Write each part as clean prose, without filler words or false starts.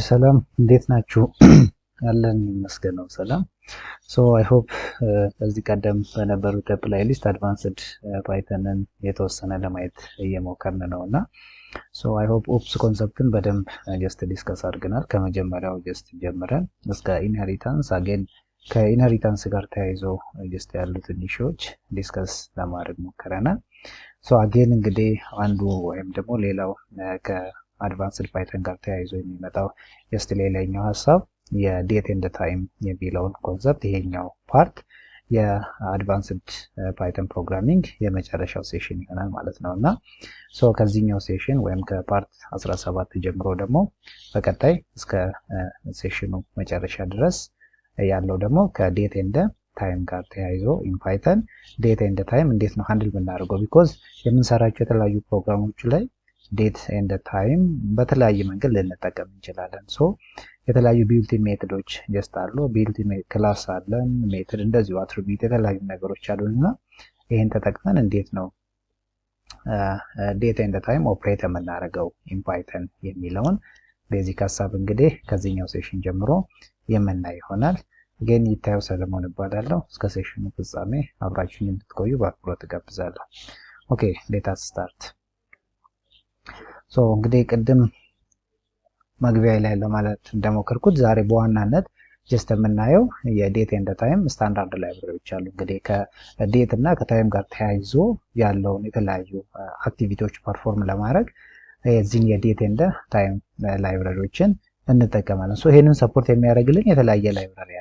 ሰላም እንዴት ናችሁ? አለን ይመስገነው ሰላም። አይ ሆፕ ከዚህ ቀደም በነበሩት ፕሌይሊስት አድቫንስድ ፓይተንን የተወሰነ ለማየት እየሞከርን ነውና አይ ሆፕ ኦፕስ ኮንሰፕትን በደንብ ጀስት ዲስከስ አድርገናል። ከመጀመሪያው ጀስት ጀምረን እስከ ኢንሄሪታንስ አገን ከኢንሄሪታንስ ጋር ተያይዞ ጀስት ያሉትን ኢሹዎች ዲስከስ ለማድረግ ሞክረናል። አገን እንግዲህ አንዱ ወይም ደግሞ ሌላው ከአድቫንስድ ፓይተን ጋር ተያይዞ የሚመጣው ጀስት ሌላኛው ሀሳብ የዴት ኤንድ ታይም የሚለውን ኮንሰፕት ይሄኛው ፓርት የአድቫንስድ ፓይተን ፕሮግራሚንግ የመጨረሻው ሴሽን ይሆናል ማለት ነው እና ከዚህኛው ሴሽን ወይም ከፓርት 17 ጀምሮ ደግሞ በቀጣይ እስከ ሴሽኑ መጨረሻ ድረስ ያለው ደግሞ ከዴት ኤንድ ታይም ጋር ተያይዞ ኢን ፓይተን ዴት ኤንድ ታይም እንዴት ነው ሃንድል የምናደርገው ቢኮዝ የምንሰራቸው የተለያዩ ፕሮግራሞች ላይ ዴት ኤንድ ታይም በተለያየ መንገድ ልንጠቀም እንችላለን። የተለያዩ ቢልቲን ሜቶዶች ጀስት አሉ። ቢልቲን ክላስ አለን፣ ሜቶድ እንደዚሁ አትሪቢዩት የተለያዩ ነገሮች አሉና ይሄን ተጠቅመን እንዴት ነው ዴት ኤንድ ታይም ኦፕሬት የምናደርገው ኢን ፓይተን የሚለውን ቤዚክ ሀሳብ እንግዲህ ከዚህኛው ሴሽን ጀምሮ የምናይ ይሆናል። ግን ይታየው ሰለሞን እባላለሁ። እስከ ሴሽኑ ፍጻሜ አብራችሁን እንድትቆዩ በአክብሮት እጋብዛለሁ። ኦኬ ሌት አስ ስታርት። እንግዲህ ቅድም መግቢያ ላይ ለማለት እንደሞከርኩት ዛሬ በዋናነት ጀስት የምናየው የዴት ኤንድ ታይም ስታንዳርድ ላይብረሪዎች አሉ። እንግዲህ ከዴት እና ከታይም ጋር ተያይዞ ያለውን የተለያዩ አክቲቪቲዎች ፐርፎርም ለማድረግ የዚህን የዴት ኤንድ ታይም ላይብረሪዎችን እንጠቀማለን። ይሄንን ሰፖርት የሚያደርግልን የተለያየ ላይብረሪ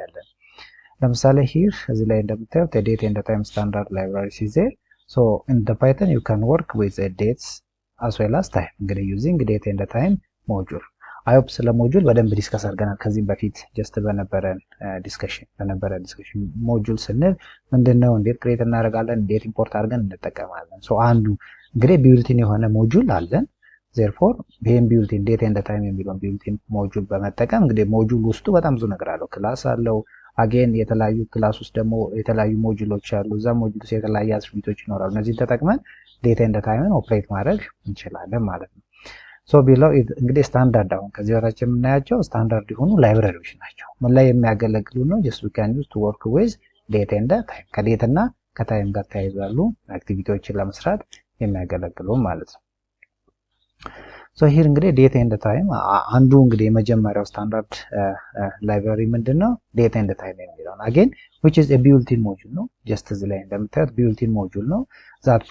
አለ። ለምሳሌ ሂር እዚህ ላይ እንደምታዩት የዴት ኤንድ ታይም ስታንዳርድ ላይብረሪ ሲዘር in the Python you can work with dates as well as time እንግዲህ using date and time module I hope ስለ ሞጁል በደንብ ዲስከስ አድርገናል ከዚህ በፊት ጀስት በነበረ ዲስከሽን ሞጁል ስንል ምንድነው፣ እንዴት ክሬት እናደርጋለን፣ እንዴት ኢምፖርት አድርገን እንጠቀማለን። አንዱ እንግዲህ ቢልቲን የሆነ ሞጁል አለን። therefore ይሄን ቢልቲን ዴት ኤንድ ታይም የሚለውን ቢልቲን ሞጁል በመጠቀም እንግዲህ ሞጁል ውስጡ በጣም ብዙ ነገር አለው። ክላስ አለው። አጌን የተለያዩ ክላስ ውስጥ ደግሞ የተለያዩ ሞጁሎች አሉ። እዛ ሞጁል ውስጥ የተለያዩ አትሪቢዩቶች ይኖራሉ። እነዚህን ተጠቅመን ዴት ኤንድ ታይምን ኦፕሬት ማድረግ እንችላለን ማለት ነው። ቢለው እንግዲህ ስታንዳርድ አሁን ከዚህ በታች የምናያቸው ስታንዳርድ የሆኑ ላይብረሪዎች ናቸው። ምን ላይ የሚያገለግሉ ነው? ጀስት ዊ ካን ዩዝ ቱ ወርክ ዊዝ ዴት ኤንድ ታይም ከዴት እና ከታይም ጋር ተያይዞ ያሉ አክቲቪቲዎችን ለመስራት የሚያገለግሉ ማለት ነው። ሂር እንግዲህ ዴት ኤንድ ታይም አንዱ እንግዲህ የመጀመሪያው ስታንዳርድ ላይብረሪ ምንድነው? ዴት ኤንድ ታይም የሚለው አጌን which is a built-in module ነው። ጀስት እዚህ ላይ እንደምታዩት built-in module ነው that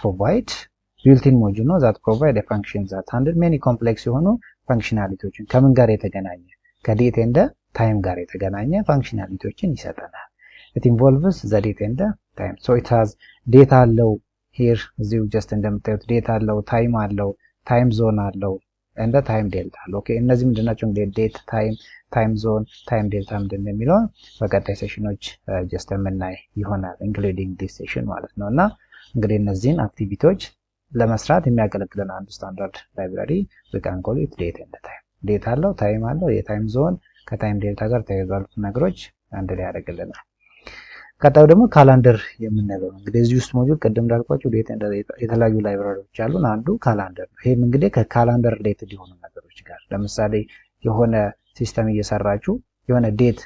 provide a function that handle many complex የሆኑ ፋንክሽናሊቲዎችን ከምን ጋር የተገናኘ ከዴት ኤንድ ታይም ጋር የተገናኘ ፋንክሽናሊቲዎችን ይሰጠናል። it involves the date and time it has data አለው። ሂር እዚሁ ጀስት እንደምታዩት ዴታ አለው፣ ታይም አለው፣ ታይም ዞን አለው እንደ ታይም ዴልታ አለው። ኦኬ እነዚህ ምንድናቸው? እንግዲህ ዴት፣ ታይም ዞን፣ ታይም ዴልታ ምንድን ነው የሚለው በቀጣይ ሴሽኖች ጀስት የምናይ ይሆናል ኢንክሉዲንግ ዲስ ሴሽን ማለት ነው። እና እንግዲህ እነዚህን አክቲቪቲዎች ለመስራት የሚያገለግለን አንዱ ስታንዳርድ ላይብረሪ we can call it date and time ዴታ አለው፣ ታይም አለው፣ የታይም ዞን ከታይም ዴልታ ጋር ተያይዞ ያሉት ነገሮች አንድ ላይ ያደርግልናል። ቀጣዩ ደግሞ ካላንደር የምንለው እንግዲህ እዚህ ውስጥ ሞጁል ቅድም እንዳልኳችሁ ዴት ኤንድ የተለያዩ ላይብረሪዎች አሉን። አንዱ ካላንደር ነው። ይሄም እንግዲህ ከካላንደር ሪሌትድ የሆኑ ነገሮች ጋር ለምሳሌ የሆነ ሲስተም እየሰራችሁ የሆነ ዴት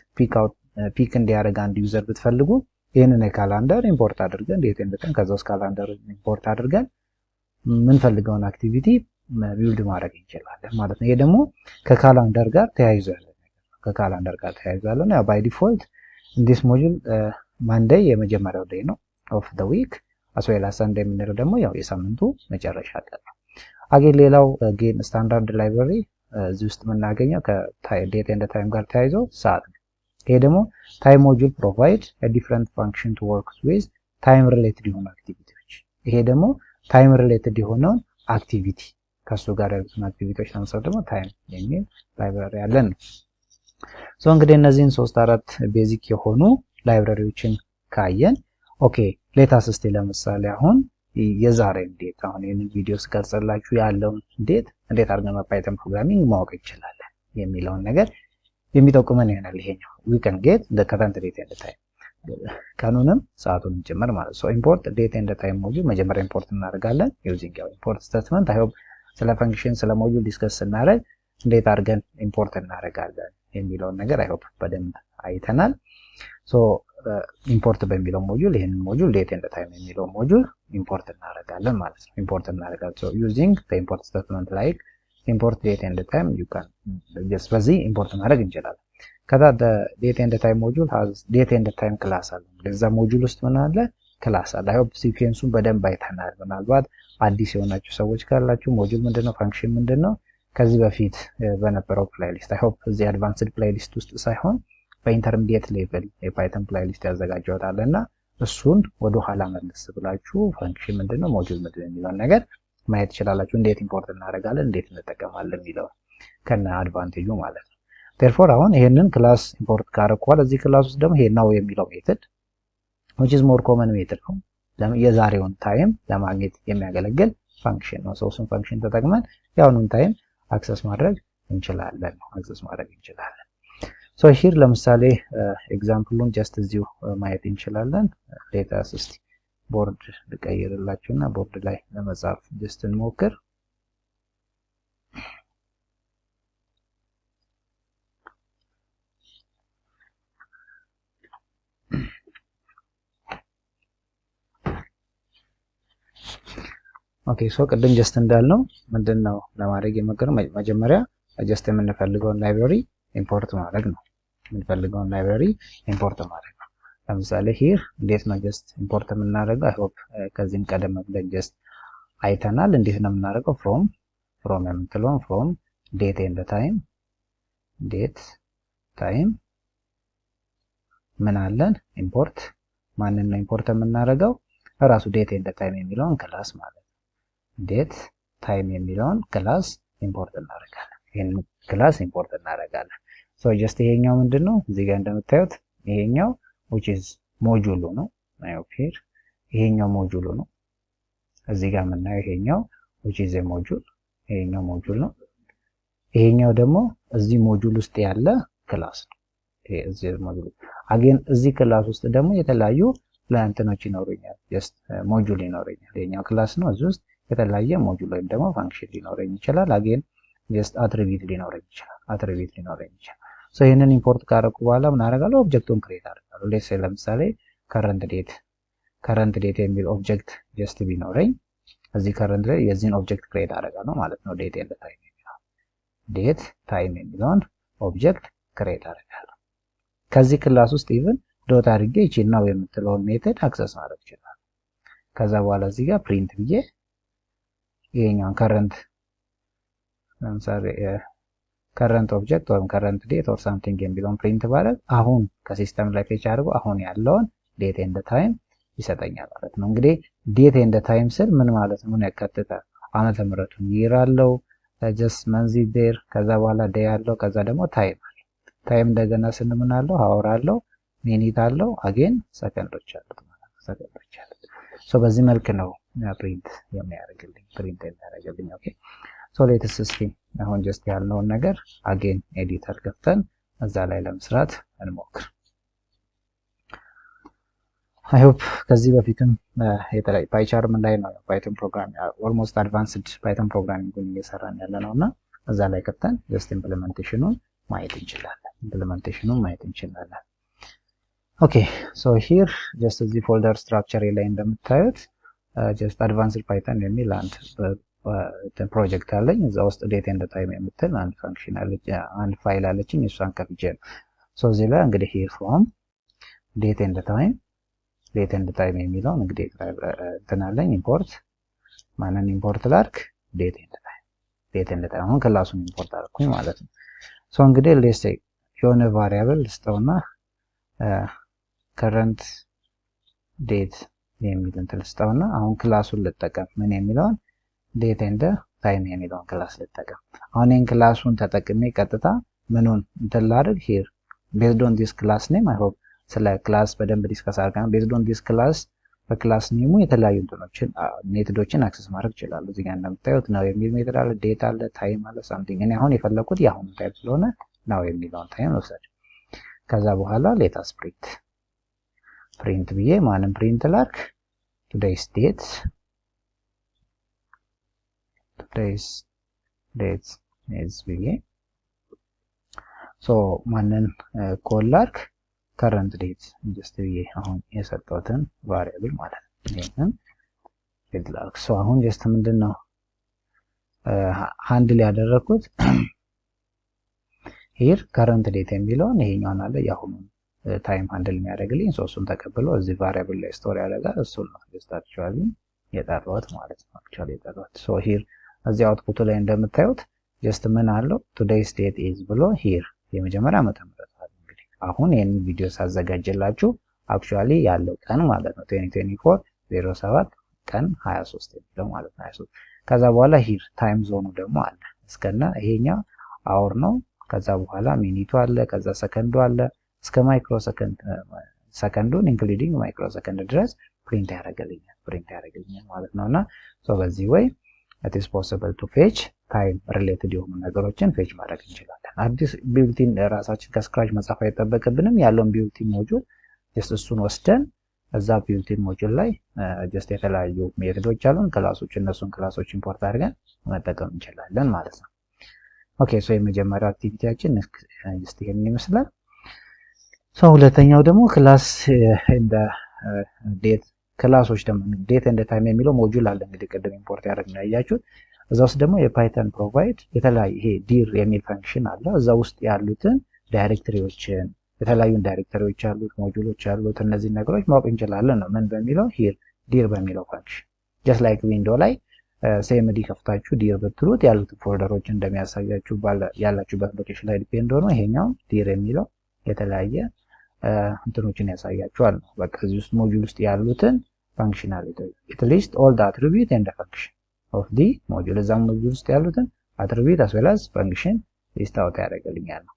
ፒክ እንዲያደርግ አንድ ዩዘር ብትፈልጉ ይህንን የካላንደር ኢምፖርት አድርገን ዴት ኤንድ ታይም ከዛ ውስጥ ካላንደር ኢምፖርት አድርገን የምንፈልገውን አክቲቪቲ ቢልድ ማድረግ እንችላለን ማለት ነው። ይሄ ደግሞ ከካላንደር ጋር ተያይዞ ያለ ነገር ነው። ባይ ዲፎልት this module ማንዴይ የመጀመሪያው ዴይ ነው ኦፍ ዘ ዊክ as well as ሰንዴይ የምንለው ደግሞ ያው የሳምንቱ መጨረሻ ቀን ነው። አጌን ሌላው አጌን ስታንዳርድ ላይብረሪ እዚህ ውስጥ የምናገኘው ከዴት ኤንድ ታይም ጋር ተያይዞ ሰዓት ነው። ይሄ ደግሞ ታይም ሞጁል ፕሮቫይድ a different function to work with ታይም ሪሌትድ የሆኑ አክቲቪቲዎች። ይሄ ደግሞ ታይም ሪሌትድ የሆነውን አክቲቪቲ ከሱ ጋር ያሉትን አክቲቪቲዎች ለመስራት ደግሞ ታይም የሚል ላይብረሪ አለን። እንግዲህ እነዚህን 3-4 ቤዚክ የሆኑ ላይብረሪዎችን ካየን ኦኬ ሌታስ እስቲ ለምሳሌ አሁን የዛሬን ዴት አሁን ይሄንን ቪዲዮ ስቀርጽላችሁ ያለውን ዴት እንዴት አድርገን በፓይተን ፕሮግራሚንግ ማወቅ እንችላለን የሚለውን ነገር የሚጠቁመን ይሆናል። ይሄኛው we can get the current date and time ቀኑንም ሰዓቱንም ጭምር ማለት ነው። ኢምፖርት ዴት ኤንድ ታይም ሞጁል መጀመሪያ ኢምፖርት እናደርጋለን ዩዚንግ ኢምፖርት ስቴትመንት። አይ ሆፕ ስለ ፈንክሽን ስለ ሞጁል ዲስከስ ስናደርግ እንዴት አድርገን ኢምፖርት እናደርጋለን የሚለውን ነገር አይ ሆፕ በደንብ አይተናል። ሶ ኢምፖርት በሚለው ሞጁል ይሄንን ሞጁል ዴት ኤንድ ታይም የሚለው ሞጁል ኢምፖርት እናደርጋለን ማለት ነው። ኢምፖርት እናደርጋለን። ሶ ዩዚንግ ዘ ኢምፖርት ስቴትመንት ላይክ ኢምፖርት ዴት ኤንድ ታይም ዩ ካን ጀስት በዚህ ኢምፖርት ማድረግ እንችላለን። ከዛ ዴት ኤንድ ታይም ሞጁል ሃዝ ዴት ኤንድ ታይም ክላስ አለ። ለዛ ሞጁል ውስጥ ምን አለ? ክላስ አለ። አይ ሆፕ ሲኩዌንሱን በደንብ አይተናል። ምናልባት አዲስ የሆናችሁ ሰዎች ካላችሁ ሞጁል ምንድነው፣ ፈንክሽን ምንድነው ከዚህ በፊት በነበረው ፕሌይሊስት አይ ሆፕ እዚህ አድቫንስድ ፕሌይሊስት ውስጥ ሳይሆን በኢንተርሚዲየት ሌቭል የፓይተን ፕሌይሊስት ያዘጋጀውታል እና እሱን ወደ ኋላ መለስ ብላችሁ ፈንክሽን ምንድነው ሞጁል ምንድነው የሚለውን ነገር ማየት ትችላላችሁ። እንዴት ኢምፖርት እናደርጋለን፣ እንዴት እንጠቀማለን የሚለው ከነ አድቫንቴጁ ማለት ነው። ዴርፎር አሁን ይሄንን ክላስ ኢምፖርት ካረኳል እዚህ ክላስ ውስጥ ደግሞ ይሄ ናው የሚለው ሜተድ which is more common ሜተድ ነው። የዛሬውን ታይም ለማግኘት የሚያገለግል ፈንክሽን ነው። ሶስቱን ፈንክሽን ተጠቅመን ያሁኑን ታይም አክሰስ ማድረግ እንችላለን ሶ ሂር ለምሳሌ ኤግዛምፕሉን ጀስት እዚሁ ማየት እንችላለን። ሌታስ እስቲ ቦርድ ልቀይርላችሁና ቦርድ ላይ ለመጻፍ ጀስት እንሞክር። ኦኬ ሶ ቅድም ጀስት እንዳልነው ምንድነው ለማድረግ የመከረው መጀመሪያ ጀስት የምንፈልገውን ላይብረሪ ኢምፖርት ማድረግ ነው። ለምሳሌ ሂር እንዴት ነው ጀስት ኢምፖርት የምናደርገው? አይ ሆፕ ከዚህም ቀደም ብለን ጀስት አይተናል። እንዴት ነው የምናደርገው? ፍሮም የምትለውን ፍሮም ዴት ኤንድ ታይም ምን አለን? ኢምፖርት ማንን ነው ኢምፖርት የምናደርገው? ራሱ ዴት ኤንድ ታይም የሚለውን ክላስ ማለት ነው። ዴት ታይም የሚለውን ክላስ ኢምፖርት እናደርጋለን። ይሄንን ክላስ ኢምፖርት እናደርጋለን። ሶ ጀስት ይሄኛው ምንድነው እዚህ ጋር እንደምታዩት ይሄኛው which is ሞጁሉ ነው። ኦኬር ይሄኛው ሞጁሉ ነው። እዚህ ጋር የምናየው ይሄኛው which is a ሞጁል ይሄኛው ሞጁል ነው። ይሄኛው ደግሞ እዚህ ሞጁል ውስጥ ያለ ክላስ ነው። ይሄ እዚህ ሞጁል አገን እዚህ ክላስ ውስጥ ደግሞ የተለያዩ ፕላንትኖች ይኖሩኛል። ጀስት ሞጁል ይኖረኛል። ይሄኛው ክላስ ነው። እዚህ ውስጥ የተለያየ ሞጁል ወይም ደግሞ ፈንክሽን ሊኖረኝ ይችላል። አገን ጀስት አትሪቢዩት ሊኖረኝ ይችላል። ሶ ይሄንን ኢምፖርት ካረኩ በኋላ ምን አደርጋለሁ? ኦብጀክቱን ክሬት አደርጋለሁ። ሌትስ ሴይ ለምሳሌ ከረንት ዴት የሚል ኦብጀክት ጀስት ቢኖረኝ እዚህ ከረንት ላይ የዚህን ኦብጀክት ክሬት አደርጋለሁ ማለት ነው። ዴት ታይም የሚለውን ኦብጀክት ክሬት አደርጋለሁ። ከዚህ ክላስ ውስጥ ኢቭን ዶት አድርጌ እቺ ናው የምትለውን ሜተድ አክሰስ ማድረግ ይችላል። ከዛ በኋላ እዚህ ጋር ፕሪንት ብዬ ይሄኛውን ከረንት ኦብጀክት ወይም ከረንት ዴት ኦር ሳምቲንግ የሚለውን ፕሪንት ባደርግ አሁን ከሲስተም ላይ ፌች አድርጎ አሁን ያለውን ዴት ኤንድ ታይም ይሰጠኛል ማለት ነው። እንግዲህ ዴት ኤንድ ታይም ስል ምን ማለት ነው? ምን ያካትታል? ዓመተ ምህረቱን ይር አለው፣ ጀስት መንዚ ዴር፣ ከዛ በኋላ ዴይ አለው፣ ከዛ ደግሞ ታይም አለው። ታይም እንደገና ስንምን አለው፣ አወር አለው፣ ሚኒት አለው፣ አጌን ሰከንዶች አሉት ማለት ነው። ሶ በዚህ መልክ ነው ፕሪንት የሚያደርግልኝ። ኦኬ ሶ ሌትስ እስቲ አሁን ጀስት ያልነውን ነገር አጌን ኤዲተር ከፍተን እዛ ላይ ለመስራት እንሞክር። አይ ሆፕ ከዚህ በፊትም የተለያዩ ፓይቻርም ላይ ነው ፓይተን ፕሮግራሚንግ ኦልሞስት አድቫንስድ ፓይተን ፕሮግራሚንግ እየሰራን ያለ ነውና እዛ ላይ ከፍተን ጀስት ኢምፕሊሜንቴሽኑን ማየት እንችላለን። ኦኬ ሶ ሂር ጀስት እዚህ ፎልደር ስትራክቸር ላይ እንደምታዩት ጀስት አድቫንስድ ፓይተን የሚል አንድ ፕሮጀክት አለኝ። እዛ ውስጥ ዴት ኤንድ ታይም የምትል አንድ ፈንክሽን አለች፣ አንድ ፋይል አለችኝ። እሷን ከፍቼ ነው ሶ እዚህ ላይ እንግዲህ ሂር ፍሮም ዴት ኤንድ ታይም የሚለውን እንግዲህ እንትናለኝ ኢምፖርት ማንን ኢምፖርት ላድርግ? ዴት ኤንድ ታይም አሁን ክላሱን ኢምፖርት አድርኩኝ ማለት ነው። ሶ እንግዲህ ሌትስ ሴይ የሆነ ቫሪያብል ልስጠውና ከረንት ዴት የሚል እንትን ልስጠውና አሁን ክላሱን ልጠቀም ምን የሚለውን ዴት ኤንድ ታይም የሚለውን ክላስ ልጠቀም። አሁን ይሄን ክላሱን ተጠቅሜ ቀጥታ ምኑን እንትን ላድርግ? ሂር ቤዝድ ኦን ዲስ ክላስ ኔም አይ ሆፕ ስለ ክላስ በደንብ ዲስከስ አድርገናል። ቤዝድ ኦን ዲስ ክላስ በክላስ ኔሙ የተለያዩ እንትኖችን ሜተዶችን አክሰስ ማድረግ ይችላሉ። እዚህ ጋር እንደምታዩት ነው የሚል ሜተድ አለ፣ ዴት አለ፣ ታይም አለ፣ ሳምቲንግ። እኔ አሁን የፈለኩት የአሁኑ ታይም ስለሆነ ነው የሚለውን ታይም ልውሰድ። ከዛ በኋላ ሌታስ ፕሪንት ብዬ ማንም ፕሪንት ላድርግ? ቱዴይስ ዴት is ብዬ ሶ ማንን ኮል ላድርግ current date just ብዬ አሁን የሰጠሁትን ቫሪያብል ማለት ነው። ይሄንን ፊልድ ላድርግ። ሶ አሁን ጀስት ምንድነው ሃንድል ያደረኩት ሂር current date የሚለውን ይሄኛውን አለ ያሁኑን ታይም ሃንድል የሚያደርግልኝ እሱን ተቀብሎ እዚህ ቫሪያብል ላይ ስቶር ያደርጋል። እሱን ነው ጀስት አክቹአሊ የጠራሁት ማለት ነው። አክቹአሊ የጠራሁት ሶ ሂር እዚህ አውትፑት ላይ እንደምታዩት ጀስት ምን አለው today's date is ብሎ ሂር የመጀመሪያ ዓመተ ምህረት አለ። እንግዲህ አሁን ይሄንን ቪዲዮ ሳዘጋጅላችሁ አክቹአሊ ያለው ቀን ማለት ነው 2024 07 ቀን 23 የሚለው ማለት ነው 23። ከዛ በኋላ ሂር ታይም ዞኑ ደግሞ አለ እስከና ይሄኛው አወር ነው። ከዛ በኋላ ሚኒቱ አለ፣ ከዛ ሰከንዱ አለ እስከ ማይክሮ ሰከንድ ሰከንዱን ኢንክሉዲንግ ማይክሮ ሰከንድ ድረስ ፕሪንት ያደርግልኛል ማለት ነውና ሶ በዚህ ወይ it is possible to fetch time related የሆኑ ነገሮችን ፌች ማድረግ እንችላለን። አዲስ ቢልቲን ራሳችን ከስክራች መጻፍ አይጠበቅብንም። ያለውን ቢልቲን ሞጁል ጀስት እሱን ወስደን እዛ ቢልቲን ሞጁል ላይ ጀስት የተለያዩ ሜቶዶች አሉን ክላሶች፣ እነሱን ክላሶች ኢምፖርት አድርገን መጠቀም እንችላለን ማለት ነው። ኦኬ ሶ የመጀመሪያው አክቲቪቲያችን ጀስት ይሄንን ይመስላል። ሶ ሁለተኛው ደግሞ ክላስ እንደ ዴት ክላሶች ደግሞ ዴት ኤንድ ታይም የሚለው ሞጁል አለ። እንግዲህ ቅድም ኢምፖርት ያደረግነው ያያችሁት እዛ ውስጥ ደግሞ የፓይተን ፕሮቫይድ የተለያየ ይሄ ዲር የሚል ፈንክሽን አለ። እዛ ውስጥ ያሉትን ዳይሬክተሪዎችን የተለያዩ ዳይሬክተሪዎች ያሉት ሞጁሎች ያሉት እነዚህ ነገሮች ማወቅ እንችላለን ነው ምን በሚለው ሂር ዲር በሚለው ፈንክሽን ጀስት ላይክ ዊንዶ ላይ ሲኤምዲ ከፍታችሁ ዲር ብትሉት ያሉት ፎልደሮች እንደሚያሳያችሁ ያላችሁበት ሎኬሽን ላይ ዲፔንድ ሆኖ ይሄኛው ዲር የሚለው የተለያየ እንትኖችን ያሳያችኋል ነው። በቃ እዚህ ውስጥ ሞጁል ውስጥ ያሉትን ፋንክሽናሊቲ it lists all the attribute and the function of the module እዛ ሞጁል ውስጥ ያሉትን attribute as well as function ሊስት አውት ያደርግልኛል ነው።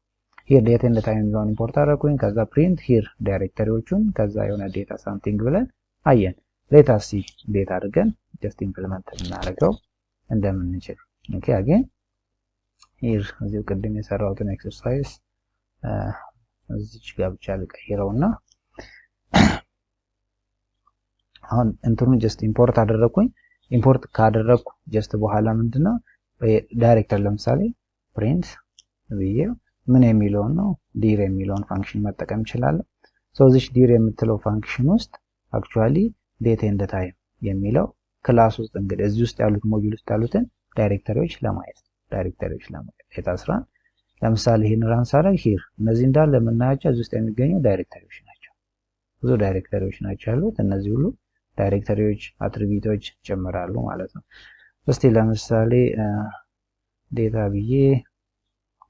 here date and time የሚለውን ኢምፖርት አደረኩኝ። ከዛ print here ዳይሬክተሪዎቹን ከዛ የሆነ ዴታ ሳምቲንግ ብለን አየን። let us see ዴታ አድርገን just implement እናደርገው እንደምንችል ኦኬ አገን here እዚሁ ቅድም የሰራሁትን ኤክሰርሳይዝ እዚች ጋር ብቻ ልቀይረውና አሁን እንትኑን ጀስት ኢምፖርት አደረኩኝ። ኢምፖርት ካደረኩ ጀስት በኋላ ምንድነው ዳይሬክተር ለምሳሌ ፕሪንት ብዬ ምን የሚለውን ነው ዲር የሚለውን ፋንክሽን መጠቀም ይችላል። ሶ እዚች ዲር የምትለው ፋንክሽን ውስጥ አክቹአሊ ዴት ኤንድ ታይም የሚለው ክላስ ውስጥ እንግዲህ እዚህ ውስጥ ያሉት ሞጁል ውስጥ ያሉትን ዳይሬክተሪዎች ለማየት ዴታ ስራ ለምሳሌ ይሄን ራንስ አደረግ ሂር እነዚህ እንዳለ የምናያቸው እዚህ ውስጥ የሚገኙ ዳይሬክተሪዎች ናቸው። ብዙ ዳይሬክተሪዎች ናቸው ያሉት። እነዚህ ሁሉ ዳይሬክተሪዎች አትሪቢዩቶች ጨምራሉ ማለት ነው። እስቲ ለምሳሌ ዴታ ብዬ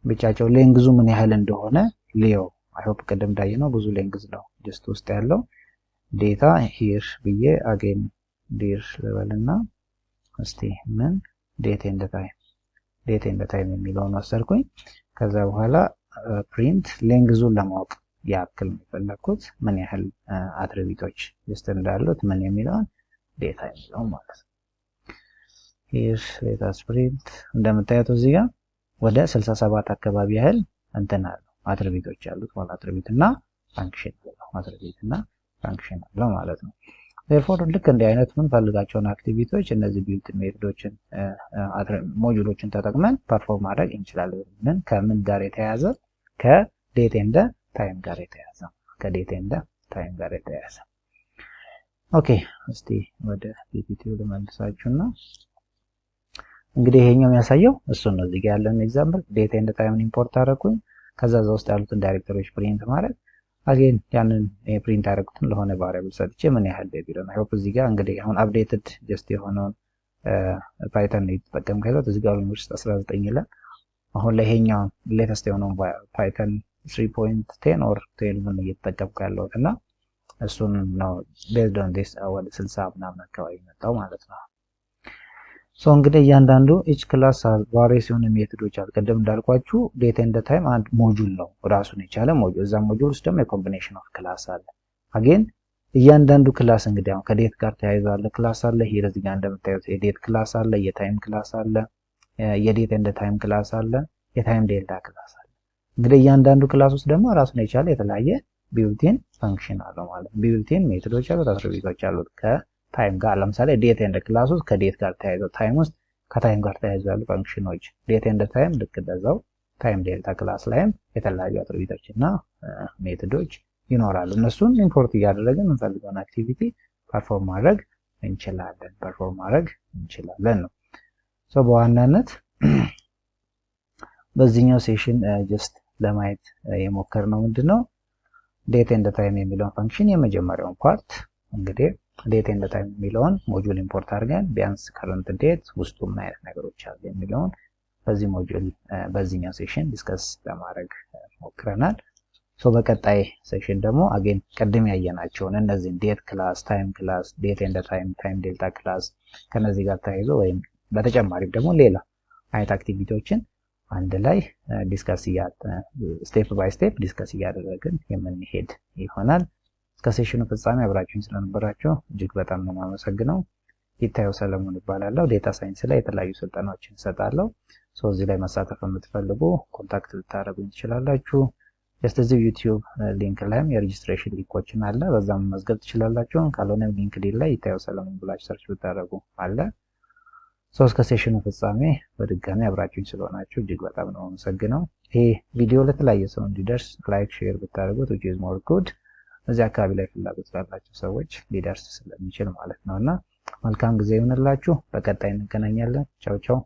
ብቻቸው ሌንግዙ ምን ያህል እንደሆነ ሊዮ አይ ሆፕ ቅድም እንዳየነው ብዙ ሌንግዝ ነው ጀስት ውስጥ ያለው ዴታ ሂር ብዬ አጌን ዲር ልበልና እስቲ ምን ዴት ኤንድ ታይም የሚለውን ወሰድኩኝ። ከዛ በኋላ ፕሪንት ሌንግዙን ለማወቅ ያክል ነው የፈለኩት ምን ያህል አትሪቢዩቶች ጀስት እንዳሉት ምን የሚለውን ዴታ የሚለው ማለት ነው። ሂር ሌታስ ፕሪንት እንደምታዩት እዚህ ጋር ወደ 67 አካባቢ ያህል እንትን አለው አትሪቢዩቶች ያሉት ማለት አትሪቢዩት እና ፋንክሽን አለው ማለት ነው። therefore ልክ እንደ አይነት ምን ፈልጋቸውን አክቲቪቲዎች እነዚህ ቢልት ሜቶዶችን ሞጁሎችን ተጠቅመን ፐርፎርም ማድረግ እንችላለን። ምን ከምን ጋር የተያያዘ ከዴት ኤንድ ታይም ጋር የተያያዘ ኦኬ እስቲ ወደ ፒፒቲው ልመልሳችሁና እንግዲህ ይሄኛው የሚያሳየው እሱ ነው። እዚህ ጋር ያለን ኤግዛምፕል ዴት ኤንድ ታይምን ኢምፖርት አደረኩኝ። ከዛ ውስጥ ያሉትን ዳይሬክተሪዎች ፕሪንት ማድረግ አጌን ያንን ፕሪንት አደረኩትን ለሆነ ቫሪያብል ሰጥቼ ምን ያህል ቢሆን ነው ሆፕ እዚህ ጋር እንግዲህ አሁን አፕዴትድ ጀስት የሆነውን ፓይተን ነው የተጠቀምኩት። ከዛ እዚህ ጋር ዩኒቨርሲቲ 19 ይላል። አሁን ላይ ይሄኛው ሌተስት የሆነው ፓይተን 3.10 ኦር 12 ነው እየተጠቀምኩ ያለሁት እና እሱን ነው ቤዝድ ኦን ዲስ ወደ 60 ምናምን አካባቢ መጣው ማለት ነው። ሶ እንግዲህ እያንዳንዱ each ክላስ ቫሪየስ የሆነ ሜቶዶች አሉ። ቀደም እንዳልኳችሁ ዴት ኤንድ ታይም አንድ ሞጁል ነው ራሱን የቻለ ሞጁል። እዛ ሞጁል ውስጥ ደግሞ የኮምቢኔሽን ኦፍ ክላስ አለ። አጌን እያንዳንዱ ክላስ እንግዲህ አሁን ከዴት ጋር ተያይዞ አለ ክላስ አለ። ሂር እዚህ ጋር እንደምታዩት የዴት ክላስ አለ፣ የታይም ክላስ አለ፣ የዴት ኤንድ ታይም ክላስ አለ፣ የታይም ዴልታ ክላስ አለ። እንግዲህ እያንዳንዱ ክላስ ውስጥ ደግሞ ራሱን የቻለ የተለያየ ቢልቲን ፋንክሽን አለው ማለት ነው። ቢልቲን ሜቶዶች አሉት፣ አትሪቢዩቶች አሉት። ከታይም ጋር ለምሳሌ ዴት ኤንድ ክላስ ውስጥ ከዴት ጋር ተያይዞ ታይም ውስጥ ከታይም ጋር ተያይዞ ያሉ ፈንክሽኖች ዴት ኤንድ ታይም ልክ እንደዛው ታይም ዴልታ ክላስ ላይም የተለያዩ አትሪቢዩቶች እና ሜቶዶች ይኖራሉ። እነሱን ኢምፖርት እያደረግን የምንፈልገውን አክቲቪቲ ፐርፎርም ማድረግ እንችላለን ነው። በዋናነት በዚህኛው ሴሽን ጀስት ለማየት የሞከርነው ምንድነው ዴት ኤንድ ታይም የሚለውን ፈንክሽን የመጀመሪያውን ፓርት እንግዲህ ዴት ኤንድ ታይም የሚለውን ሞጁል ኢምፖርት አድርገን ቢያንስ ከረንት ዴት ውስጡ ምን አይነት ነገሮች አሉ የሚለውን በዚህ ሞጁል በዚህኛው ሴሽን ዲስከስ ለማድረግ ሞክረናል። በቀጣይ ሴሽን ደግሞ አጌን ቅድም ያየናቸውን እነዚህን ዴት ክላስ፣ ታይም ክላስ፣ ዴት ኤንድ ታይም፣ ታይም ዴልታ ክላስ ከነዚህ ጋር ተያይዞ ወይም በተጨማሪም ደግሞ ሌላ አይነት አክቲቪቲዎችን አንድ ላይ ዲስከስ ስቴፕ ባይ ስቴፕ ዲስከስ እያደረግን የምንሄድ ይሆናል። እስከ ሴሽኑ ፍጻሜ አብራችሁኝ ስለነበራችሁ እጅግ በጣም ነው የማመሰግነው። ይታየው ሰለሞን እባላለሁ። ዴታ ሳይንስ ላይ የተለያዩ ስልጠናዎችን እሰጣለሁ። እዚህ ላይ መሳተፍ የምትፈልጉ ኮንታክት ልታደርጉኝ ትችላላችሁ። ጀስት እዚህ ዩቲዩብ ሊንክ ላይም የሬጂስትሬሽን ሊንኮችን አለ፣ በዛም መመዝገብ ትችላላችሁ። ካልሆነም ሊንክዲን ላይ ይታየው ሰለሞን ብላችሁ ሰርች ብታደርጉ አለ። እስከ ሴሽኑ ፍጻሜ በድጋሚ አብራችሁኝ ስለሆናችሁ እጅግ በጣም ነው የማመሰግነው። ይሄ ቪዲዮ ለተለያየ ሰው እንዲደርስ ላይክ፣ ሼር ብታደርጉት which is more good እዚህ አካባቢ ላይ ፍላጎት ላላቸው ሰዎች ሊደርስ ስለሚችል ማለት ነውና መልካም ጊዜ ይሁንላችሁ። በቀጣይ እንገናኛለን። ቻው ቻው።